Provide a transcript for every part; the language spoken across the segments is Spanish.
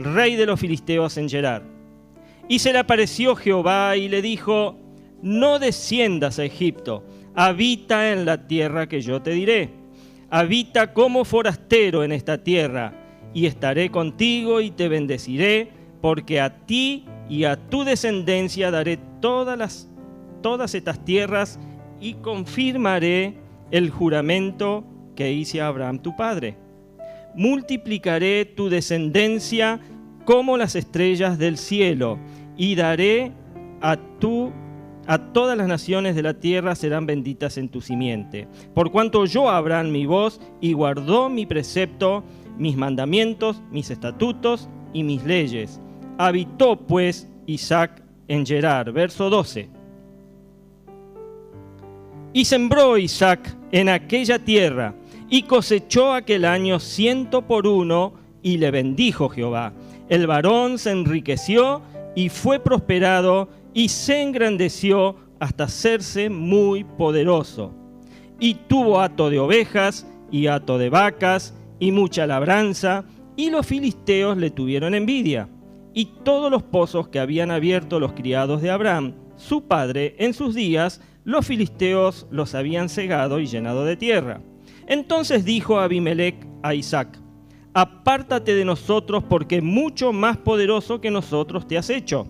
rey de los filisteos en Gerar. Y se le apareció Jehová y le dijo: no desciendas a Egipto, habita en la tierra que yo te diré. Habita como forastero en esta tierra, y estaré contigo y te bendeciré, porque a ti y a tu descendencia daré todas estas tierras, y confirmaré el juramento que hice a Abraham tu padre. Multiplicaré tu descendencia como las estrellas del cielo, y daré a todas las naciones de la tierra serán benditas en tu simiente. Por cuanto oyó Abraham mi voz y guardó mi precepto, mis mandamientos, mis estatutos y mis leyes. Habitó pues Isaac en Gerar. Verso 12. Y sembró Isaac en aquella tierra, y cosechó aquel año 100 por 1, y le bendijo Jehová. El varón se enriqueció y fue prosperado, y se engrandeció hasta hacerse muy poderoso. Y tuvo hato de ovejas y hato de vacas y mucha labranza, y los filisteos le tuvieron envidia. Y todos los pozos que habían abierto los criados de Abraham, su padre, en sus días, los filisteos los habían cegado y llenado de tierra. Entonces dijo Abimelec a Isaac: apártate de nosotros, porque mucho más poderoso que nosotros te has hecho.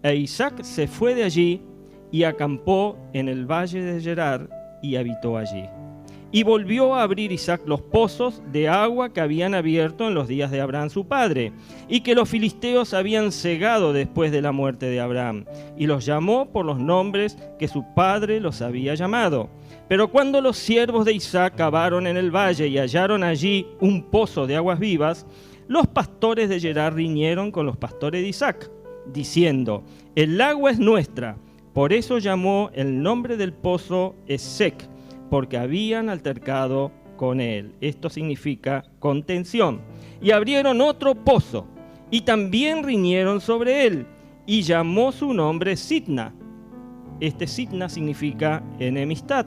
E Isaac se fue de allí y acampó en el valle de Gerar y habitó allí. Y volvió a abrir Isaac los pozos de agua que habían abierto en los días de Abraham su padre, y que los filisteos habían cegado después de la muerte de Abraham, y los llamó por los nombres que su padre los había llamado. Pero cuando los siervos de Isaac cavaron en el valle y hallaron allí un pozo de aguas vivas, los pastores de Gerar riñeron con los pastores de Isaac, diciendo: el agua es nuestra. Por eso llamó el nombre del pozo Esek, porque habían altercado con él. Esto significa contención. Y abrieron otro pozo, y también riñeron sobre él, y llamó su nombre Sitna. Este Sitna significa enemistad.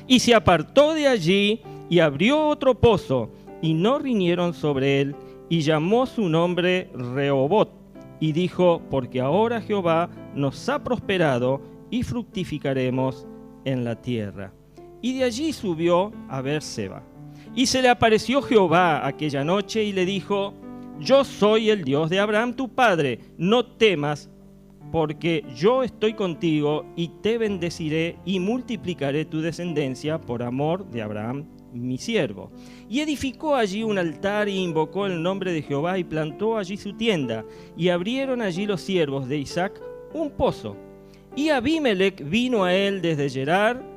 Y se apartó de allí, y abrió otro pozo, y no riñeron sobre él, y llamó su nombre Rehobot. Y dijo: porque ahora Jehová nos ha prosperado, y fructificaremos en la tierra. Y de allí subió a Beerseba. Y se le apareció Jehová aquella noche y le dijo: yo soy el Dios de Abraham tu padre, no temas, porque yo estoy contigo y te bendeciré y multiplicaré tu descendencia por amor de Abraham mi siervo. Y edificó allí un altar y invocó el nombre de Jehová y plantó allí su tienda. Y abrieron allí los siervos de Isaac un pozo. Y Abimelec vino a él desde Gerar,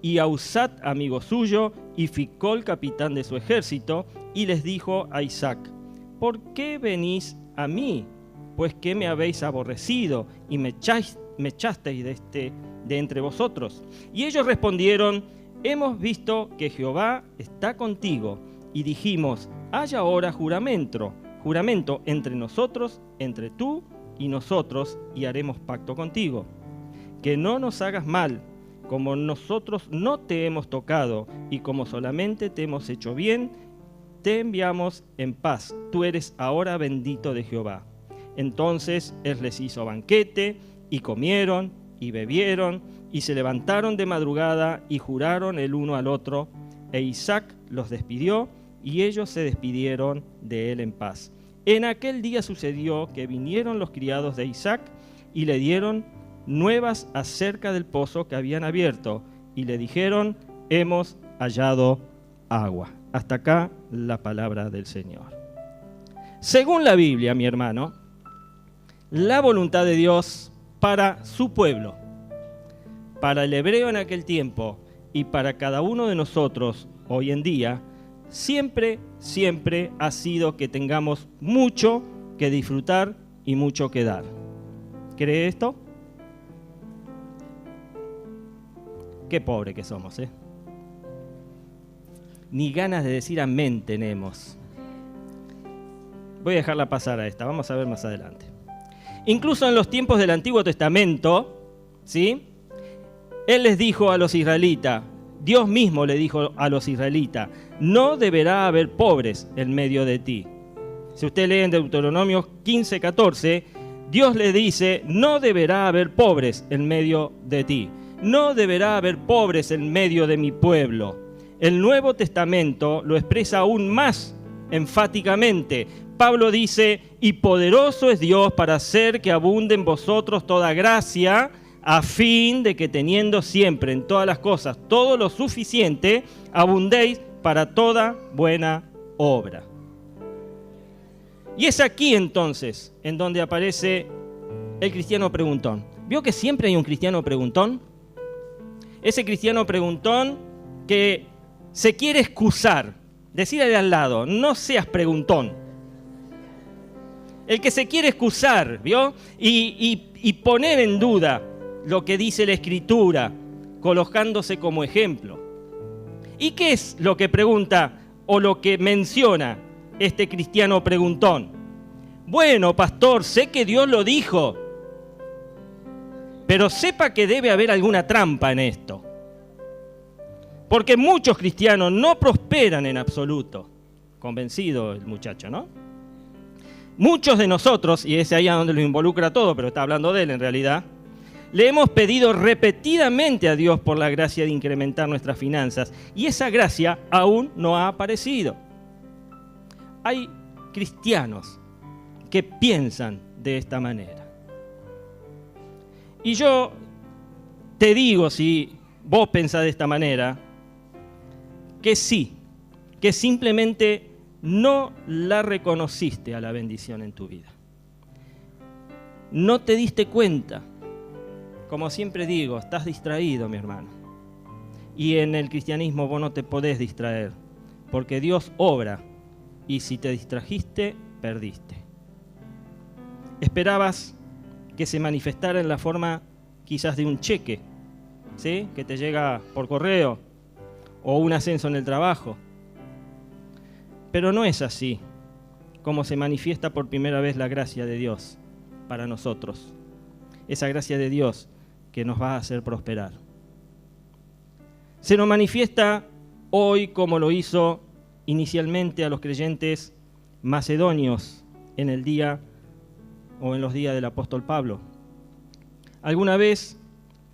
y a Usat, amigo suyo, y Ficol, capitán de su ejército, y les dijo a Isaac: ¿por qué venís a mí? Pues que me habéis aborrecido y me echasteis de entre vosotros. Y ellos respondieron: hemos visto que Jehová está contigo, y dijimos: haya ahora juramento entre nosotros, entre tú y nosotros, y haremos pacto contigo, que no nos hagas mal, como nosotros no te hemos tocado, y como solamente te hemos hecho bien, te enviamos en paz. Tú eres ahora bendito de Jehová. Entonces él les hizo banquete, y comieron, y bebieron, y se levantaron de madrugada, y juraron el uno al otro. E Isaac los despidió, y ellos se despidieron de él en paz. En aquel día sucedió que vinieron los criados de Isaac, y le dieron nuevas acerca del pozo que habían abierto, y le dijeron: hemos hallado agua. Hasta acá la palabra del Señor. Según la Biblia, mi hermano, la voluntad de Dios para su pueblo, para el hebreo en aquel tiempo y para cada uno de nosotros hoy en día, siempre ha sido que tengamos mucho que disfrutar y mucho que dar. ¿Cree esto? Qué pobre que somos, ¿eh? Ni ganas de decir amén tenemos. Voy a dejarla pasar a esta, vamos a ver más adelante. Incluso en los tiempos del Antiguo Testamento, ¿sí?, Él les dijo a los israelitas, Dios mismo le dijo a los israelitas: no deberá haber pobres en medio de ti. Si usted lee en Deuteronomio 15:14, Dios le dice, no deberá haber pobres en medio de ti. No deberá haber pobres en medio de mi pueblo. El Nuevo Testamento lo expresa aún más enfáticamente. Pablo dice, y poderoso es Dios para hacer que abunde en vosotros toda gracia, a fin de que teniendo siempre en todas las cosas todo lo suficiente, abundéis para toda buena obra. Y es aquí entonces en donde aparece el cristiano preguntón. ¿Vio que siempre hay un cristiano preguntón? Ese cristiano preguntón que se quiere excusar, decirle al lado, no seas preguntón. El que se quiere excusar, ¿vio? Y poner en duda lo que dice la Escritura, colocándose como ejemplo. ¿Y qué es lo que pregunta o lo que menciona este cristiano preguntón? Bueno, pastor, sé que Dios lo dijo, pero sepa que debe haber alguna trampa en esto. Porque muchos cristianos no prosperan en absoluto. Convencido el muchacho, ¿no? Muchos de nosotros, y es ahí a donde lo involucra todo, pero está hablando de él en realidad, le hemos pedido repetidamente a Dios por la gracia de incrementar nuestras finanzas, y esa gracia aún no ha aparecido. Hay cristianos que piensan de esta manera. Y yo te digo, si vos pensás de esta manera, que sí, que simplemente no la reconociste a la bendición en tu vida. No te diste cuenta. Como siempre digo, estás distraído, mi hermano. Y en el cristianismo vos no te podés distraer, porque Dios obra, y si te distrajiste, perdiste. Esperabas que se manifestara en la forma quizás de un cheque, ¿sí? Que te llega por correo, o un ascenso en el trabajo. Pero no es así como se manifiesta por primera vez la gracia de Dios para nosotros. Esa gracia de Dios que nos va a hacer prosperar. Se nos manifiesta hoy como lo hizo inicialmente a los creyentes macedonios en el día o en los días del apóstol Pablo. Alguna vez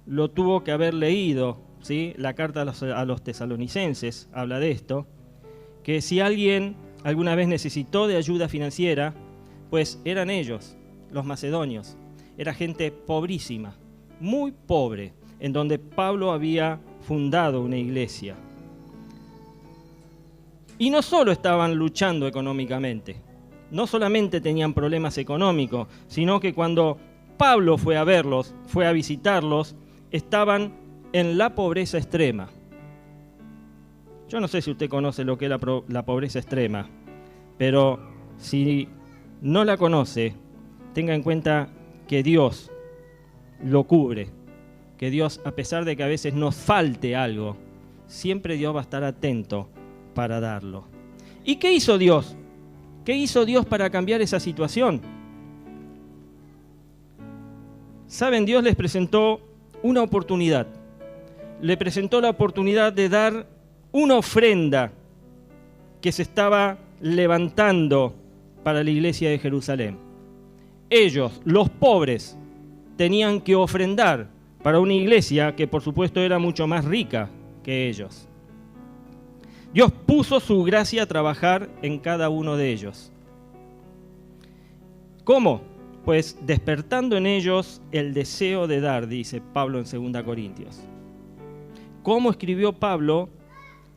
lo tuvo que haber leído, ¿sí? La carta a los tesalonicenses habla de esto, que si alguien alguna vez necesitó de ayuda financiera, pues eran ellos, los macedonios. Era gente pobrísima, muy pobre, en donde Pablo había fundado una iglesia. Y no solo estaban luchando económicamente, no solamente tenían problemas económicos, sino que cuando Pablo fue a verlos, fue a visitarlos, estaban en la pobreza extrema. Yo no sé si usted conoce lo que es la pobreza extrema, pero si no la conoce, tenga en cuenta que Dios lo cubre, que Dios, a pesar de que a veces nos falte algo, siempre Dios va a estar atento para darlo. ¿Y qué hizo Dios? ¿Qué hizo Dios para cambiar esa situación? Saben, Dios les presentó una oportunidad. Le presentó la oportunidad de dar una ofrenda que se estaba levantando para la iglesia de Jerusalén. Ellos, los pobres, tenían que ofrendar para una iglesia que por supuesto era mucho más rica que ellos. Dios puso su gracia a trabajar en cada uno de ellos. ¿Cómo? Pues despertando en ellos el deseo de dar, dice Pablo en 2 Corintios. ¿Cómo escribió Pablo?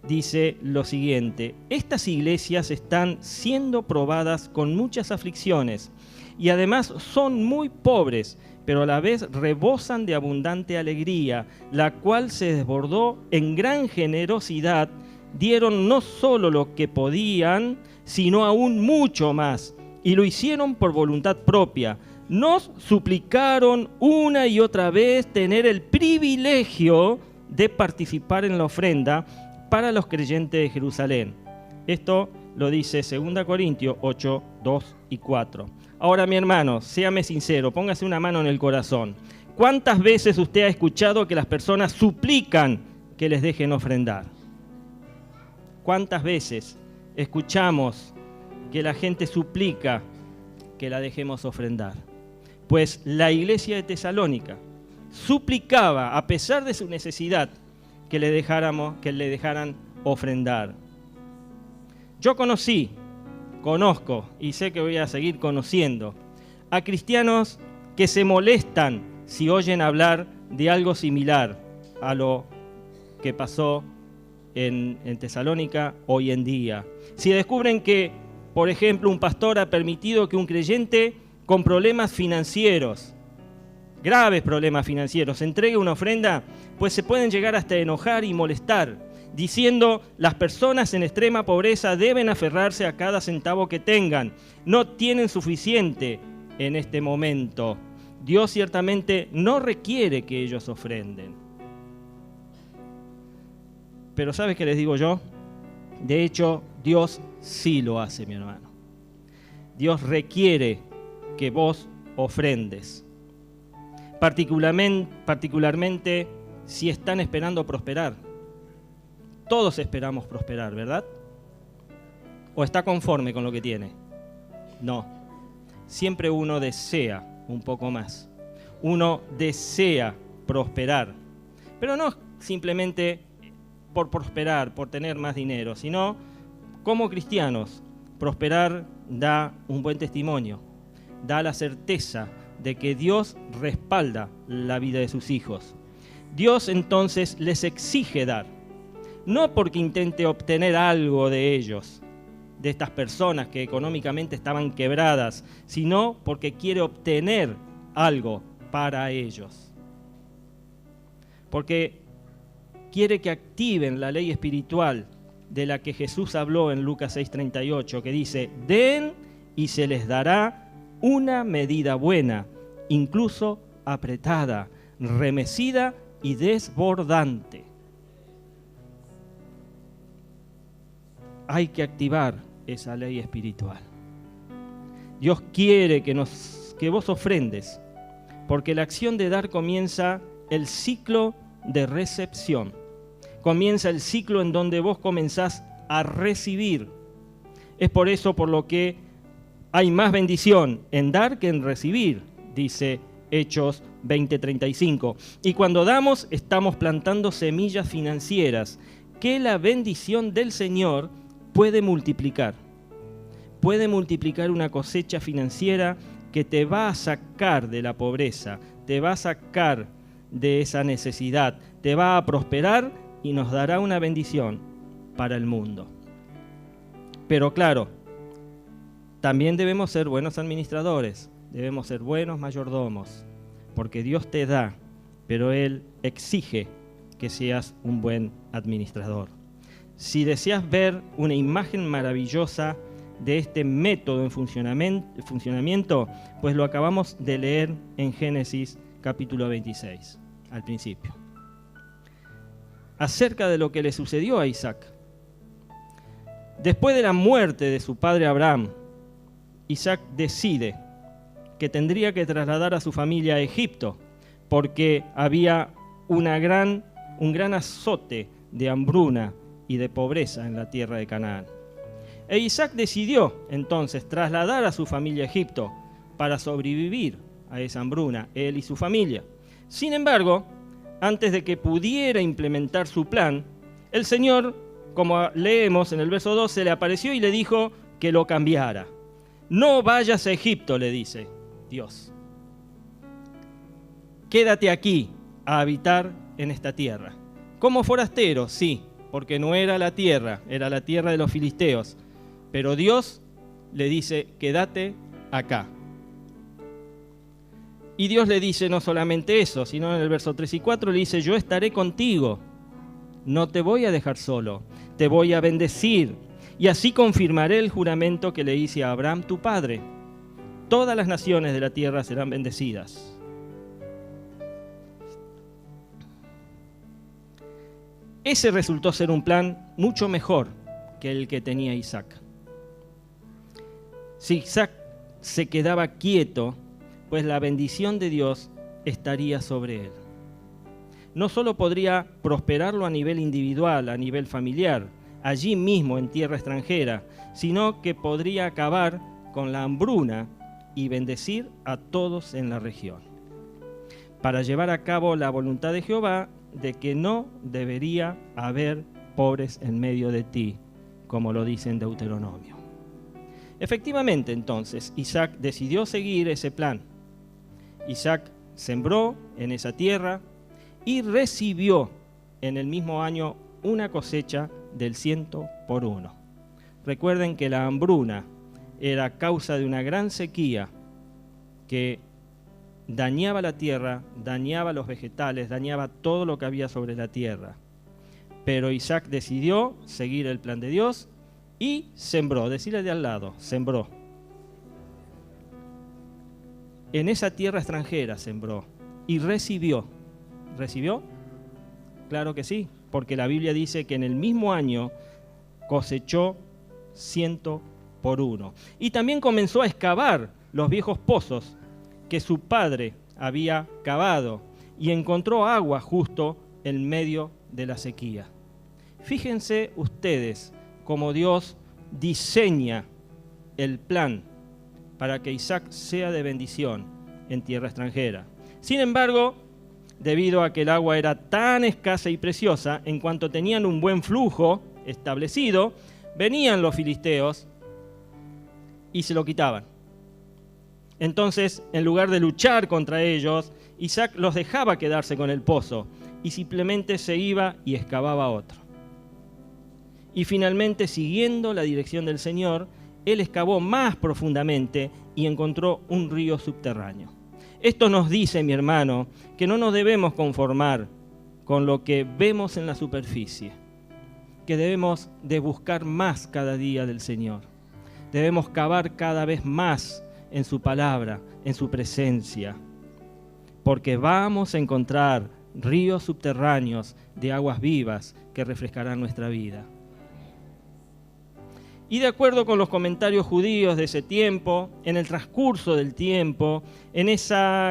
Dice lo siguiente: estas iglesias están siendo probadas con muchas aflicciones y además son muy pobres, pero a la vez rebosan de abundante alegría, la cual se desbordó en gran generosidad. Dieron no solo lo que podían, sino aún mucho más, y lo hicieron por voluntad propia. Nos suplicaron una y otra vez tener el privilegio de participar en la ofrenda para los creyentes de Jerusalén. Esto lo dice 2 Corintios 8, 2 y 4. Ahora, mi hermano, séame sincero, póngase una mano en el corazón. ¿Cuántas veces usted ha escuchado que las personas suplican que les dejen ofrendar? ¿Cuántas veces escuchamos que la gente suplica que la dejemos ofrendar. Pues la iglesia de Tesalónica suplicaba, a pesar de su necesidad, que le dejaran ofrendar. Yo conozco y sé que voy a seguir conociendo a cristianos que se molestan si oyen hablar de algo similar a lo que pasó en Tesalónica hoy en día. Si descubren que, por ejemplo, un pastor ha permitido que un creyente con problemas financieros, graves problemas financieros, entregue una ofrenda, pues se pueden llegar hasta enojar y molestar, diciendo: las personas en extrema pobreza deben aferrarse a cada centavo que tengan, no tienen suficiente en este momento. Dios ciertamente no requiere que ellos ofrenden. Pero ¿sabes qué les digo yo? De hecho, Dios sí lo hace, mi hermano. Dios requiere que vos ofrendes. Particularmente si están esperando prosperar. Todos esperamos prosperar, ¿verdad? ¿O está conforme con lo que tiene? No. Siempre uno desea un poco más. Uno desea prosperar. Pero no simplemente por prosperar, por tener más dinero, sino como cristianos, prosperar da un buen testimonio, da la certeza de que Dios respalda la vida de sus hijos. Dios entonces les exige dar, no porque intente obtener algo de ellos, de estas personas que económicamente estaban quebradas, sino porque quiere obtener algo para ellos. Porque quiere que activen la ley espiritual de la que Jesús habló en Lucas 6:38, que dice: den y se les dará una medida buena, incluso apretada, remecida y desbordante. Hay que activar esa ley espiritual. Dios quiere que vos ofrendes, porque la acción de dar comienza el ciclo de recepción. Comienza el ciclo en donde vos comenzás a recibir. Es por eso por lo que hay más bendición en dar que en recibir, dice Hechos 20:35. Y cuando damos, estamos plantando semillas financieras que la bendición del Señor puede multiplicar. Puede multiplicar una cosecha financiera que te va a sacar de la pobreza, te va a sacar de esa necesidad, te va a prosperar y nos dará una bendición para el mundo. Pero claro, también debemos ser buenos administradores, debemos ser buenos mayordomos, porque Dios te da, pero Él exige que seas un buen administrador. Si deseas ver una imagen maravillosa de este método en funcionamiento, pues lo acabamos de leer en Génesis capítulo 26, al principio. Acerca de lo que le sucedió a Isaac. Después de la muerte de su padre Abraham, Isaac decide que tendría que trasladar a su familia a Egipto, porque había un gran azote de hambruna y de pobreza en la tierra de Canaán. E Isaac decidió entonces trasladar a su familia a Egipto para sobrevivir a esa hambruna, él y su familia. Sin embargo, antes de que pudiera implementar su plan, el Señor, como leemos en el verso 12, le apareció y le dijo que lo cambiara. No vayas a Egipto, le dice Dios. Quédate aquí a habitar en esta tierra. Como forastero, sí, porque no era la tierra, era la tierra de los filisteos. Pero Dios le dice: quédate acá. Y Dios le dice no solamente eso, sino en el verso 3 y 4 le dice: yo estaré contigo, no te voy a dejar solo, te voy a bendecir, y así confirmaré el juramento que le hice a Abraham tu padre. Todas las naciones de la tierra serán bendecidas. Ese resultó ser un plan mucho mejor que el que tenía Isaac. Si Isaac se quedaba quieto, pues la bendición de Dios estaría sobre él. No solo podría prosperarlo a nivel individual, a nivel familiar, allí mismo en tierra extranjera, sino que podría acabar con la hambruna y bendecir a todos en la región, para llevar a cabo la voluntad de Jehová de que no debería haber pobres en medio de ti, como lo dice en Deuteronomio. Efectivamente, entonces, Isaac decidió seguir ese plan. Isaac sembró en esa tierra y recibió en el mismo año una cosecha del 100%. Recuerden que la hambruna era causa de una gran sequía que dañaba la tierra, dañaba los vegetales, dañaba todo lo que había sobre la tierra. Pero Isaac decidió seguir el plan de Dios y sembró. Decirle de al lado, sembró. En esa tierra extranjera sembró y recibió. ¿Recibió? Claro que sí, porque la Biblia dice que en el mismo año cosechó 100%. Y también comenzó a excavar los viejos pozos que su padre había cavado y encontró agua justo en medio de la sequía. Fíjense ustedes cómo Dios diseña el plan para que Isaac sea de bendición en tierra extranjera. Sin embargo, debido a que el agua era tan escasa y preciosa, en cuanto tenían un buen flujo establecido, venían los filisteos y se lo quitaban. Entonces, en lugar de luchar contra ellos, Isaac los dejaba quedarse con el pozo y simplemente se iba y excavaba otro. Y finalmente, siguiendo la dirección del Señor, él excavó más profundamente y encontró un río subterráneo. Esto nos dice, mi hermano, que no nos debemos conformar con lo que vemos en la superficie, que debemos de buscar más cada día del Señor. Debemos cavar cada vez más en su palabra, en su presencia, porque vamos a encontrar ríos subterráneos de aguas vivas que refrescarán nuestra vida. Y de acuerdo con los comentarios judíos de ese tiempo, en el transcurso del tiempo,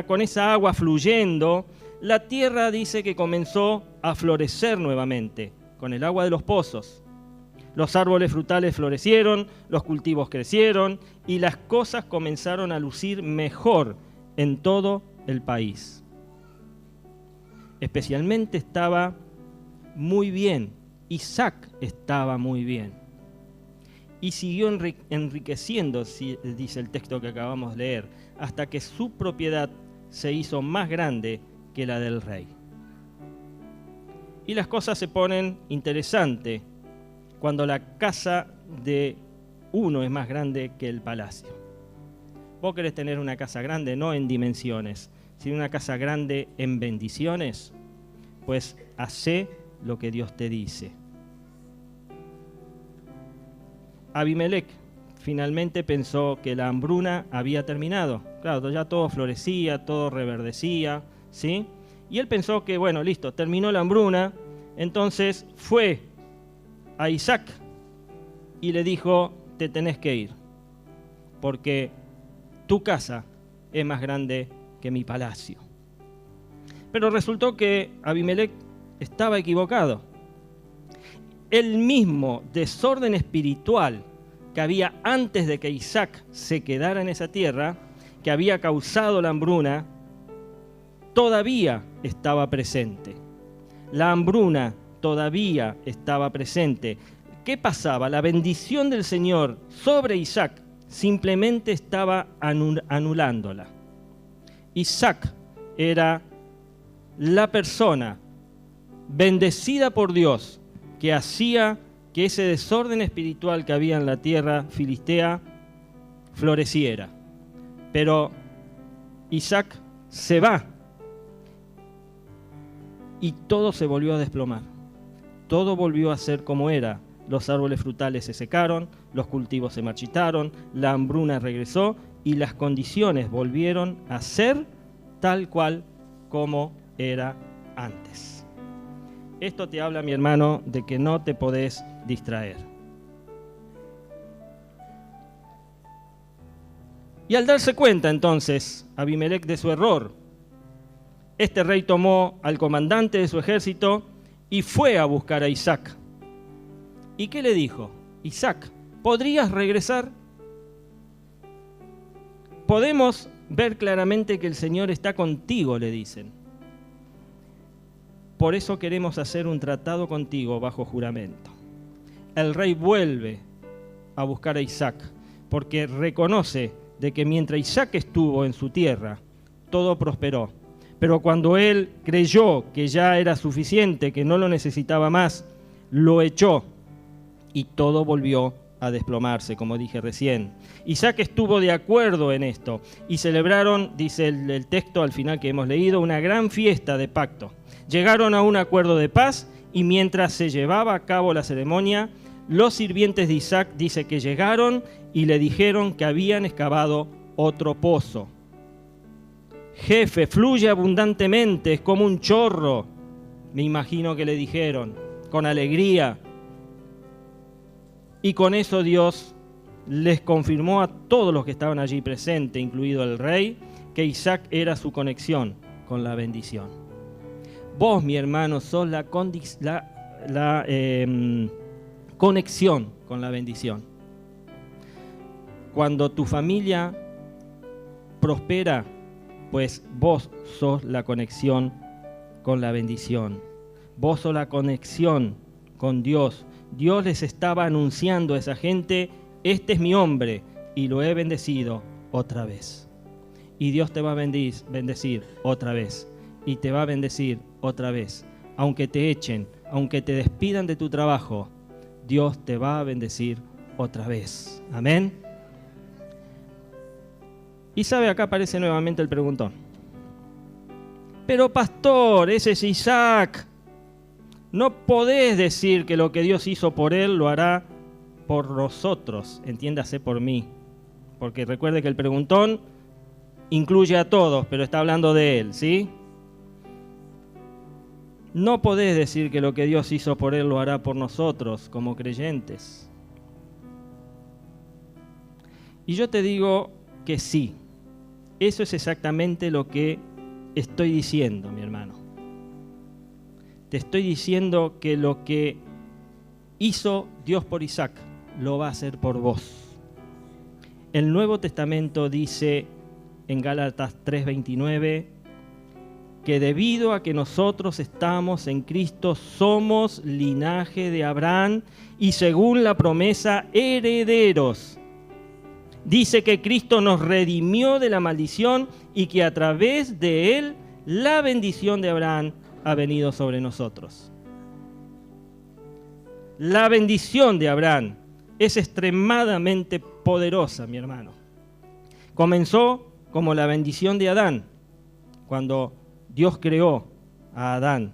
con esa agua fluyendo, la tierra dice que comenzó a florecer nuevamente, con el agua de los pozos. Los árboles frutales florecieron, los cultivos crecieron y las cosas comenzaron a lucir mejor en todo el país. Especialmente estaba muy bien, Isaac estaba muy bien. Y siguió enriqueciendo, dice el texto que acabamos de leer, hasta que su propiedad se hizo más grande que la del rey. Y las cosas se ponen interesantes cuando la casa de uno es más grande que el palacio. Vos querés tener una casa grande, no en dimensiones, sino una casa grande en bendiciones, pues hacé lo que Dios te dice. Abimelec finalmente pensó que la hambruna había terminado. Claro, ya todo florecía, todo reverdecía, ¿sí? Y él pensó que, bueno, listo, terminó la hambruna. Entonces fue a Isaac y le dijo, te tenés que ir, porque tu casa es más grande que mi palacio. Pero resultó que Abimelec estaba equivocado. El mismo desorden espiritual que había antes de que Isaac se quedara en esa tierra, que había causado la hambruna, todavía estaba presente. La hambruna todavía estaba presente. ¿Qué pasaba? La bendición del Señor sobre Isaac simplemente estaba anulándola. Isaac era la persona bendecida por Dios que hacía que ese desorden espiritual que había en la tierra filistea floreciera. Pero Isaac se va y todo se volvió a desplomar. Todo volvió a ser como era. Los árboles frutales se secaron, los cultivos se marchitaron, la hambruna regresó y las condiciones volvieron a ser tal cual como era antes. Esto te habla, mi hermano, de que no te podés distraer. Y al darse cuenta entonces Abimelec de su error, este rey tomó al comandante de su ejército y fue a buscar a Isaac. ¿Y qué le dijo? Isaac, ¿podrías regresar? Podemos ver claramente que el Señor está contigo, le dicen. Por eso queremos hacer un tratado contigo bajo juramento. El rey vuelve a buscar a Isaac, porque reconoce de que mientras Isaac estuvo en su tierra, todo prosperó. Pero cuando él creyó que ya era suficiente, que no lo necesitaba más, lo echó y todo volvió a desplomarse, como dije recién. Isaac estuvo de acuerdo en esto y celebraron, dice el texto al final que hemos leído, una gran fiesta de pacto. Llegaron a un acuerdo de paz y mientras se llevaba a cabo la ceremonia, los sirvientes de Isaac dice que llegaron y le dijeron que habían excavado otro pozo. Jefe, fluye abundantemente, es como un chorro. Me imagino que le dijeron, con alegría. Y con eso Dios les confirmó a todos los que estaban allí presentes, incluido el rey, que Isaac era su conexión con la bendición. Vos, mi hermano, sos la conexión con la bendición. Cuando tu familia prospera, pues vos sos la conexión con la bendición. Vos sos la conexión con Dios. Dios les estaba anunciando a esa gente, este es mi hombre y lo he bendecido otra vez. Y Dios te va a bendecir otra vez. Y te va a bendecir otra vez. Aunque te echen, aunque te despidan de tu trabajo, Dios te va a bendecir otra vez. Amén. Y sabe, acá aparece nuevamente el preguntón. Pero pastor, ese es Isaac. No podés decir que lo que Dios hizo por él lo hará por nosotros, entiéndase por mí. Porque recuerde que el preguntón incluye a todos, pero está hablando de él, ¿sí? No podés decir que lo que Dios hizo por él lo hará por nosotros como creyentes. Y yo te digo que sí. Eso es exactamente lo que estoy diciendo, mi hermano. Te estoy diciendo que lo que hizo Dios por Isaac, lo va a hacer por vos. El Nuevo Testamento dice en Gálatas 3:29 que debido a que nosotros estamos en Cristo, somos linaje de Abraham y según la promesa, herederos. Dice que Cristo nos redimió de la maldición y que a través de él la bendición de Abraham ha venido sobre nosotros. La bendición de Abraham es extremadamente poderosa, mi hermano. Comenzó como la bendición de Adán, cuando Dios creó a Adán.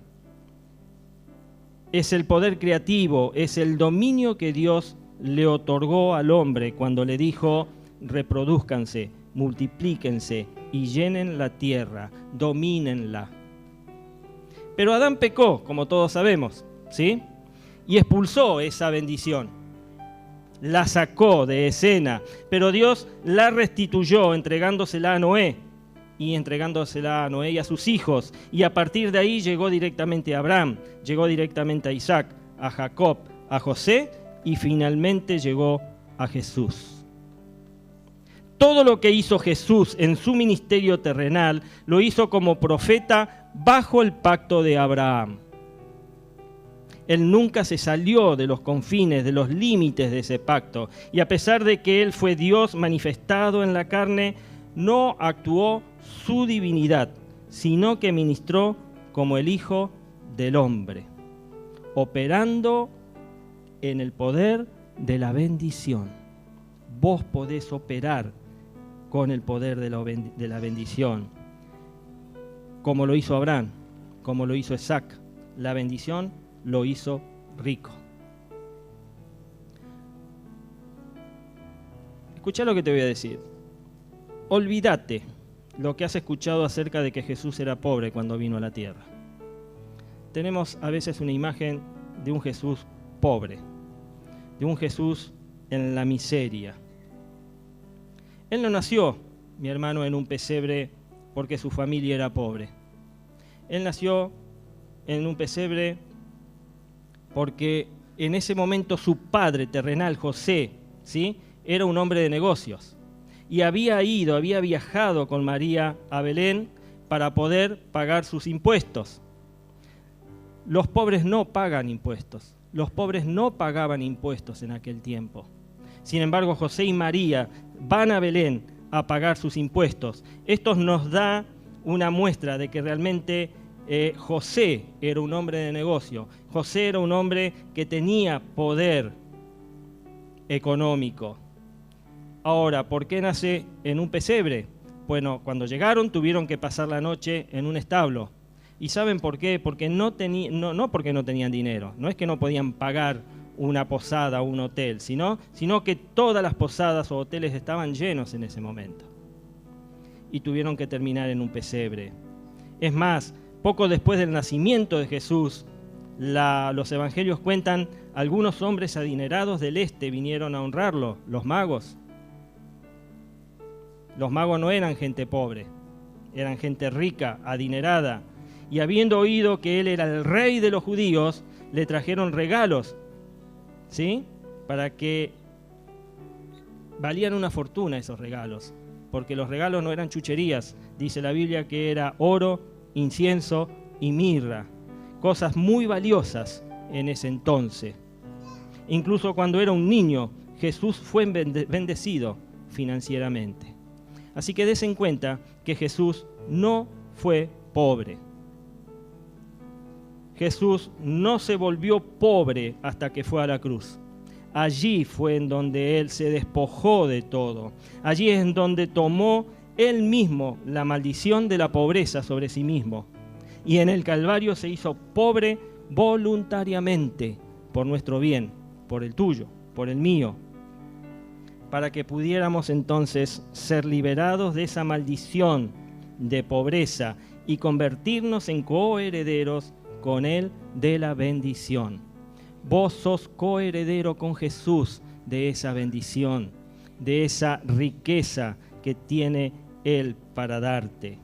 Es el poder creativo, es el dominio que Dios le otorgó al hombre cuando le dijo: reprodúzcanse, multiplíquense y llenen la tierra, domínenla. Pero Adán pecó, como todos sabemos, ¿sí? Y expulsó esa bendición. La sacó de escena, pero Dios la restituyó entregándosela a Noé y entregándosela a Noé y a sus hijos. Y a partir de ahí llegó directamente a Abraham, llegó directamente a Isaac, a Jacob, a José y finalmente llegó a Jesús. Todo lo que hizo Jesús en su ministerio terrenal lo hizo como profeta bajo el pacto de Abraham. Él nunca se salió de los confines, de los límites de ese pacto. Y a pesar de que Él fue Dios manifestado en la carne, no actuó su divinidad, sino que ministró como el Hijo del Hombre, operando en el poder de la bendición. Vos podés operar con el poder de la bendición, como lo hizo Abraham, como lo hizo Isaac. La bendición lo hizo rico. Escuchá lo que te voy a decir. Olvídate lo que has escuchado acerca de que Jesús era pobre cuando vino a la tierra. Tenemos a veces una imagen de un Jesús pobre, de un Jesús en la miseria. Él no nació, mi hermano, en un pesebre porque su familia era pobre. Él nació en un pesebre porque en ese momento su padre terrenal, José, ¿sí?, era un hombre de negocios y había viajado con María a Belén para poder pagar sus impuestos. Los pobres no pagan impuestos, los pobres no pagaban impuestos en aquel tiempo. Sin embargo, José y María van a Belén a pagar sus impuestos. Esto nos da una muestra de que realmente José era un hombre de negocio. José era un hombre que tenía poder económico. Ahora, ¿por qué nace en un pesebre? Bueno, cuando llegaron tuvieron que pasar la noche en un establo. ¿Y saben por qué? Porque no porque no tenían dinero, no es que no podían pagar una posada o un hotel, sino que todas las posadas o hoteles estaban llenos en ese momento. Y tuvieron que terminar en un pesebre. Es más, poco después del nacimiento de Jesús, los evangelios cuentan, algunos hombres adinerados del este vinieron a honrarlo, los magos. Los magos no eran gente pobre, eran gente rica, adinerada. Y habiendo oído que él era el rey de los judíos, le trajeron regalos, ¿sí?, para que valían una fortuna esos regalos, porque los regalos no eran chucherías. Dice la Biblia que era oro, incienso y mirra, cosas muy valiosas en ese entonces. Incluso cuando era un niño, Jesús fue bendecido financieramente. Así que des en cuenta que Jesús no fue pobre. Jesús no se volvió pobre hasta que fue a la cruz. Allí fue en donde Él se despojó de todo. Allí es en donde tomó Él mismo la maldición de la pobreza sobre sí mismo. Y en el Calvario se hizo pobre voluntariamente por nuestro bien, por el tuyo, por el mío, para que pudiéramos entonces ser liberados de esa maldición de pobreza y convertirnos en coherederos con Él de la bendición. Vos sos coheredero con Jesús de esa bendición, de esa riqueza que tiene Él para darte.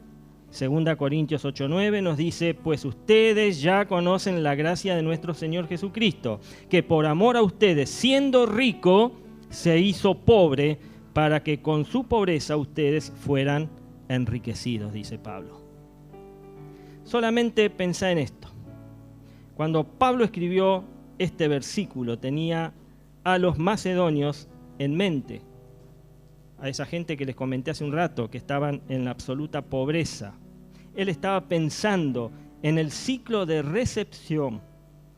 2 Corintios 8:9 nos dice, pues ustedes ya conocen la gracia de nuestro Señor Jesucristo, que por amor a ustedes, siendo rico, se hizo pobre para que con su pobreza ustedes fueran enriquecidos, dice Pablo. Solamente pensá en esto. Cuando Pablo escribió este versículo, tenía a los macedonios en mente, a esa gente que les comenté hace un rato, que estaban en la absoluta pobreza. Él estaba pensando en el ciclo de recepción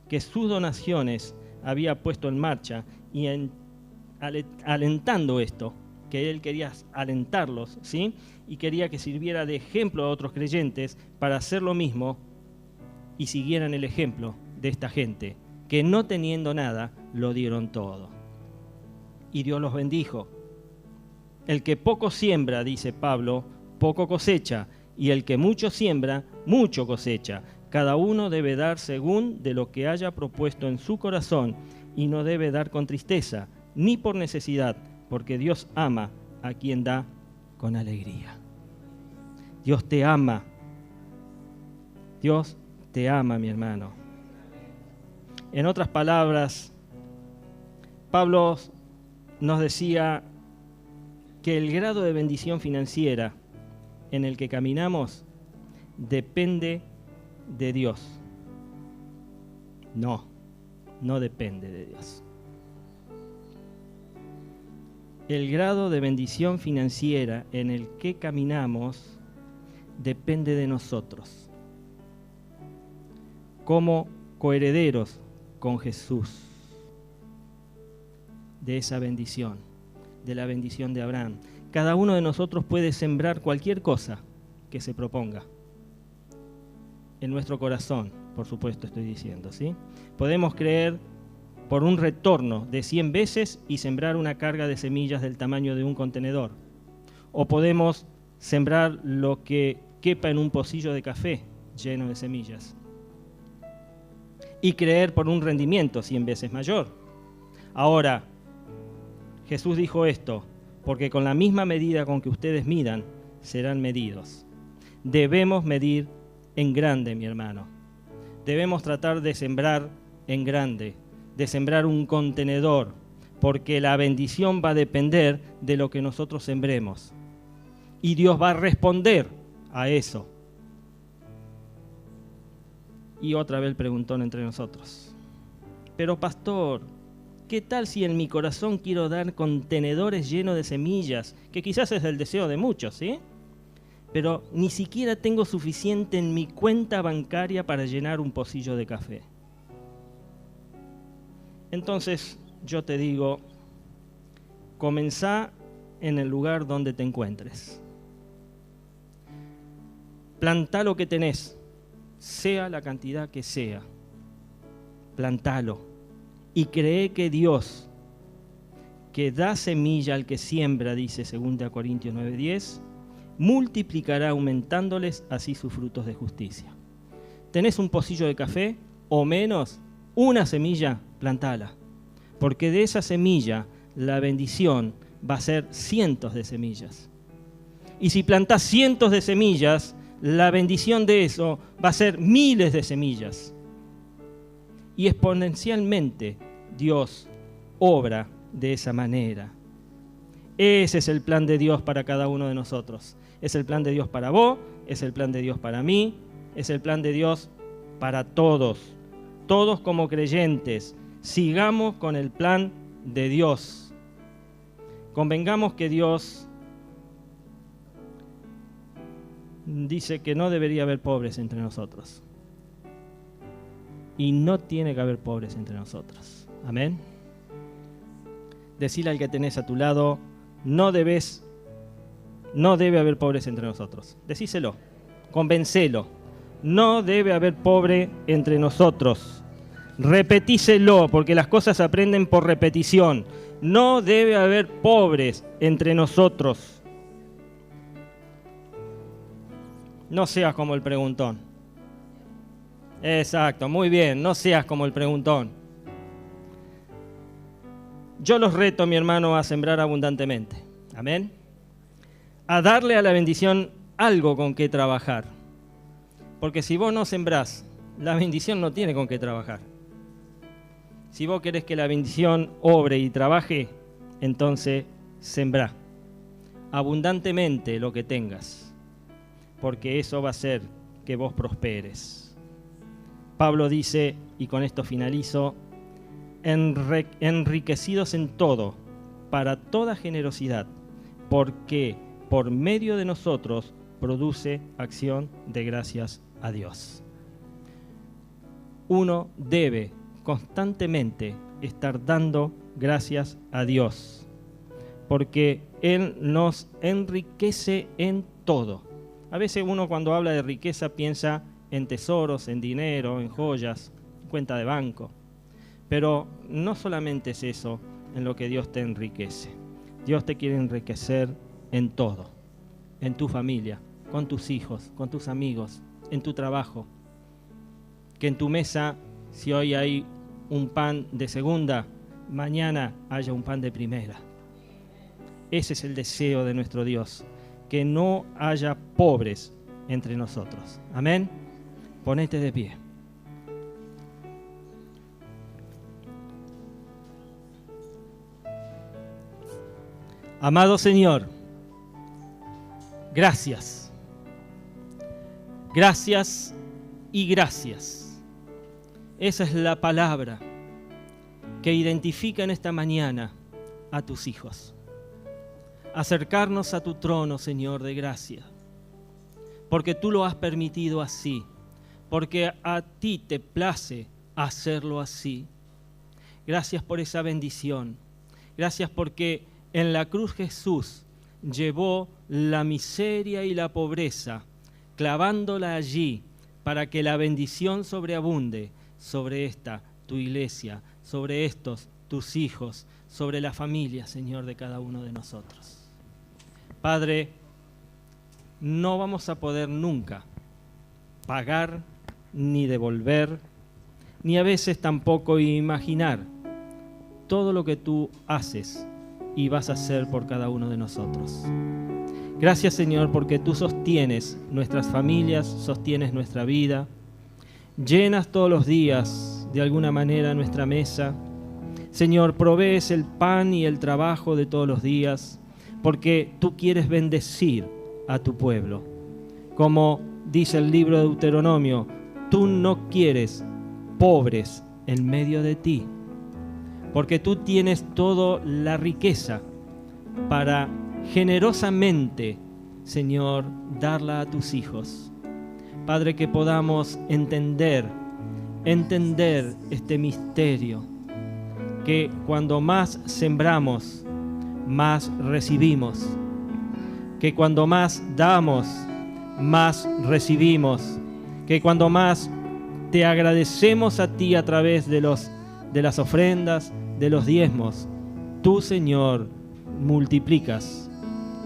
que sus donaciones había puesto en marcha y alentando esto, que él quería alentarlos, ¿sí?, y quería que sirviera de ejemplo a otros creyentes para hacer lo mismo y siguieran el ejemplo de esta gente, que no teniendo nada, lo dieron todo. Y Dios los bendijo. El que poco siembra, dice Pablo, poco cosecha, y el que mucho siembra, mucho cosecha. Cada uno debe dar según de lo que haya propuesto en su corazón, y no debe dar con tristeza, ni por necesidad, porque Dios ama a quien da con alegría. Dios te ama. Dios te ama, mi hermano. En otras palabras, Pablo nos decía que el grado de bendición financiera en el que caminamos depende de Dios. No depende de Dios. El grado de bendición financiera en el que caminamos depende de nosotros, como coherederos con Jesús, de esa bendición, de la bendición de Abraham. Cada uno de nosotros puede sembrar cualquier cosa que se proponga. En nuestro corazón, por supuesto estoy diciendo, ¿sí? Podemos creer por un retorno de 100 veces y sembrar una carga de semillas del tamaño de un contenedor. O podemos sembrar lo que quepa en un pocillo de café lleno de semillas. Y creer por un rendimiento 100 veces mayor. Ahora, Jesús dijo esto, porque con la misma medida con que ustedes midan, serán medidos. Debemos medir en grande, mi hermano. Debemos tratar de sembrar en grande. de sembrar un contenedor, porque la bendición va a depender de lo que nosotros sembremos. Y Dios va a responder a eso. Y otra vez el preguntón entre nosotros. Pero pastor, ¿qué tal si en mi corazón quiero dar contenedores llenos de semillas? Que quizás es el deseo de muchos, ¿sí? Pero ni siquiera tengo suficiente en mi cuenta bancaria para llenar un pocillo de café. Entonces yo te digo, comenzá en el lugar donde te encuentres. Plantá lo que tenés, sea la cantidad que sea. Plantalo y cree que Dios, que da semilla al que siembra, dice 2 Corintios 9:10, multiplicará aumentándoles así sus frutos de justicia. ¿Tenés un pocillo de café o menos? Una semilla, plantala. Porque de esa semilla la bendición va a ser cientos de semillas. Y si plantás cientos de semillas, la bendición de eso va a ser miles de semillas. Y exponencialmente Dios obra de esa manera. Ese es el plan de Dios para cada uno de nosotros. Es el plan de Dios para vos, es el plan de Dios para mí, es el plan de Dios para todos. Todos como creyentes, sigamos con el plan de Dios. Convengamos que Dios dice que no debería haber pobres entre nosotros. Y no tiene que haber pobres entre nosotros. Amén. Decile al que tenés a tu lado, no debe haber pobres entre nosotros. Decíselo, convencelo. No debe haber pobre entre nosotros. Repetíselo, porque las cosas se aprenden por repetición. No debe haber pobres entre nosotros. No seas como el preguntón. Exacto, muy bien, no seas como el preguntón. Yo los reto, mi hermano, a sembrar abundantemente. Amén. A darle a la bendición algo con que trabajar. Porque si vos no sembrás, la bendición no tiene con qué trabajar. Si vos querés que la bendición obre y trabaje, entonces sembrá abundantemente lo que tengas, porque eso va a hacer que vos prosperes. Pablo dice, y con esto finalizo, enriquecidos en todo, para toda generosidad, porque por medio de nosotros produce acción de gracias a Dios. Uno debe constantemente estar dando gracias a Dios, porque Él nos enriquece en todo. A veces uno cuando habla de riqueza piensa en tesoros, en dinero, en joyas, cuenta de banco. Pero no solamente es eso en lo que Dios te enriquece. Dios te quiere enriquecer en todo. En tu familia, con tus hijos, con tus amigos, en tu trabajo. Que en tu mesa, si hoy hay un pan de segunda, mañana haya un pan de primera. Ese es el deseo de nuestro Dios. Que no haya pobres entre nosotros. Amén. Ponete de pie. Amado Señor, gracias. Gracias y gracias. Esa es la palabra que identifica en esta mañana a tus hijos. Acercarnos a tu trono, Señor, de gracia. Porque tú lo has permitido así. Porque a ti te place hacerlo así. Gracias por esa bendición. Gracias porque en la cruz Jesús llevó la miseria y la pobreza, clavándola allí para que la bendición sobreabunde sobre esta, tu iglesia, sobre estos, tus hijos, sobre la familia, Señor, de cada uno de nosotros. Padre, no vamos a poder nunca pagar, ni devolver, ni a veces tampoco imaginar todo lo que tú haces y vas a hacer por cada uno de nosotros. Gracias, Señor, porque tú sostienes nuestras familias, sostienes nuestra vida, llenas todos los días de alguna manera nuestra mesa. Señor, provees el pan y el trabajo de todos los días, porque tú quieres bendecir a tu pueblo. Como dice el libro de Deuteronomio, tú no quieres pobres en medio de ti, porque tú tienes toda la riqueza para generosamente, Señor, darla a tus hijos. Padre, que podamos entender este misterio, que cuando más sembramos, más recibimos, que cuando más damos, más recibimos, que cuando más te agradecemos a ti a través de las ofrendas, de los diezmos, tú, Señor, multiplicas.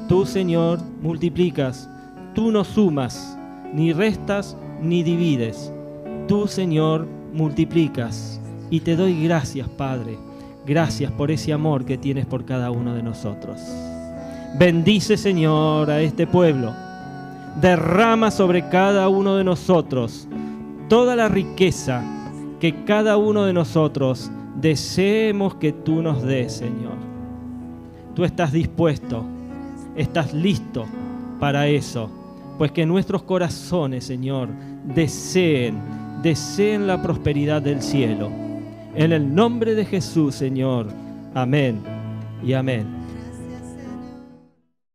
Tú, Señor, multiplicas. Tú no sumas, ni restas, ni divides. Tú, Señor, multiplicas. Y te doy gracias, Padre. Gracias por ese amor que tienes por cada uno de nosotros. Bendice, Señor, a este pueblo. Derrama sobre cada uno de nosotros toda la riqueza que cada uno de nosotros deseemos que tú nos des, Señor. Tú estás dispuesto, estás listo para eso, pues que nuestros corazones, Señor, deseen la prosperidad del cielo. En el nombre de Jesús, Señor. Amén y amén.